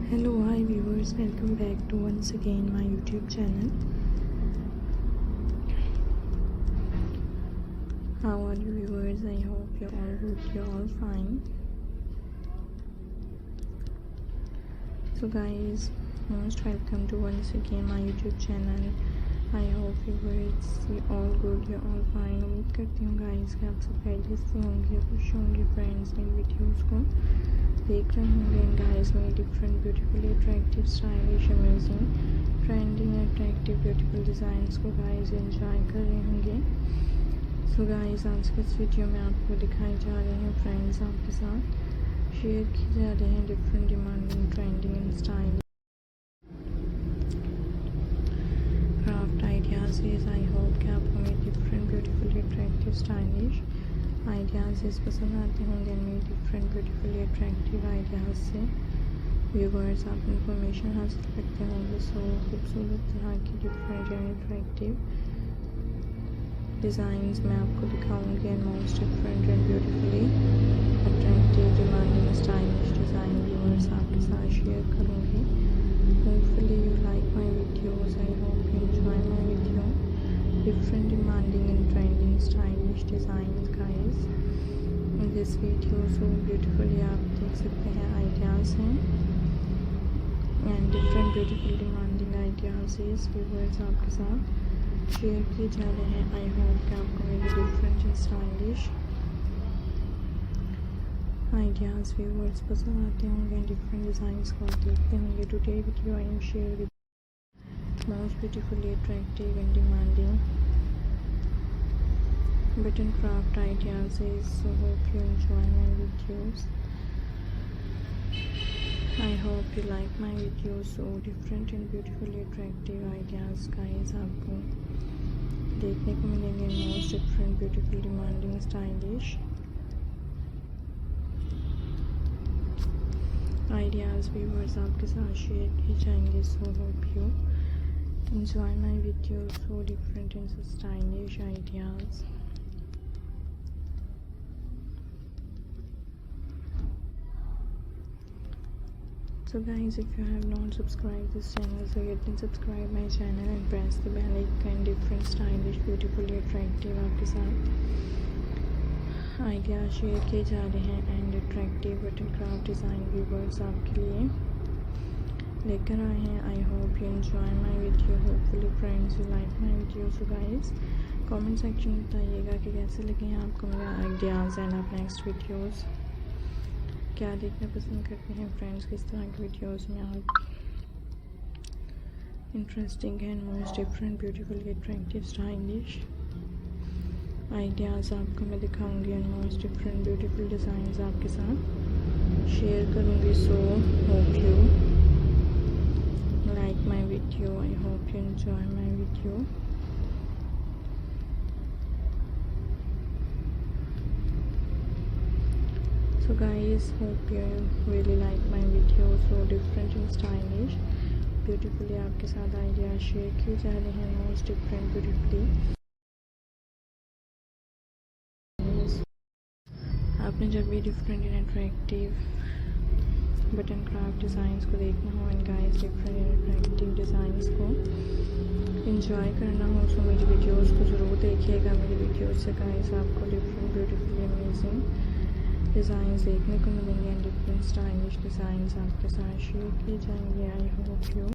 Hello, hi viewers, welcome back to once again my YouTube channel. How are you viewers? I hope you're all good, you're all fine. So guys, most welcome to once again my YouTube channel. I hope viewers you're all good, you're all fine. उम्मीद करती हूँ guys कि आप सब खैरियत से होंगे, खुश होंगे फ्रेंड्स मेरी वीडियोस को देख रहे होंगे एंड गाइस मेरी different beautifully attractive stylish amazing trending attractive beautiful designs को गाइस एंजॉय कर रहे होंगे। सो गाइस आज के इस वीडियो में आपको दिखाई जा रहे हैं फ्रेंड्स, आपके साथ शेयर की जा रहे हैं different demanding trending and stylish craft ideas. I hope कि आपको मेरी different beautifully attractive stylish ideas पसंद आते होंगे। मेरी डिफरेंट ब्यूटीफुली अट्रैक्टिव आइडियाज़ से व्यूवर्स आप इंफॉर्मेशन हासिल करते होंगे। सो खूबसूरत तरह की डिफरेंट एंड अट्रैक्टिव डिज़ाइंस मैं आपको दिखाऊंगी and most different and beautifully attractive demanding stylish design viewers आपके साथ शेयर करूँगी। Hopefully you like my videos, I hope you enjoy my video. Different demanding and trending stylish designs guys in this video। so beautifully आप देख सकते हैं ideas हैं and different beautiful demanding ideas viewers आपके साथ share किए जा रहे हैं। आई होप कि आपको मेरे different and stylish ideas viewers पसंद आते होंगे। डिफरेंट डिज़ाइंस को आप देखते होंगे। Today video I am share with most beautifully attractive and demanding button craft ideas so hope you enjoy my videos. I hope you like my videos। so different and beautifully attractive ideas guys आपको देखने को मिलेंगे। most different beautiful demanding stylish ideas viewers आपके साथ share किए जाएंगे। so hope you enjoy my videos। so different and so stylish ideas। so guys if you have not subscribed this channel so you can subscribe my channel and press the bell icon। different stylish beautifully attractive आपके साथ idea share किए जा रहे हैं and attractive button craft design viewers आपके लिए लेकर आए हैं। I hope you enjoy my video. Hopefully friends you like my video. So guys comment section में बताइएगा कि कैसे लगे हैं आपको मेरे आइडियाज़ एंड आप नेक्स्ट वीडियोस क्या देखना पसंद करते हैं फ्रेंड्स। किस तरह के वीडियोस में आप interesting and most different beautifully attractive stylish ideas आपको मैं दिखाऊंगी and most different beautiful designs आपके साथ शेयर करूँगी। So hope you like my video, I hope you enjoy my video। so guys hope you really like my video। so different and stylish beautifully आपके साथ idea share किए जा रहे हैं। most different beautifully आपने जब भी different and attractive button craft designs को देखना हो and guys different and attractive designs को एंजॉय करना हो सो मेरी वीडियोस को ज़रूर देखिएगा। मेरी वीडियोस से गाइस आपको डिफरेंट ब्यूटीफुली अमेजिंग डिज़ाइंस देखने को मिलेंगे एंड डिफरेंट स्टाइलिश डिज़ाइंस आपके साथ शेयर किए जाएंगे। I hope you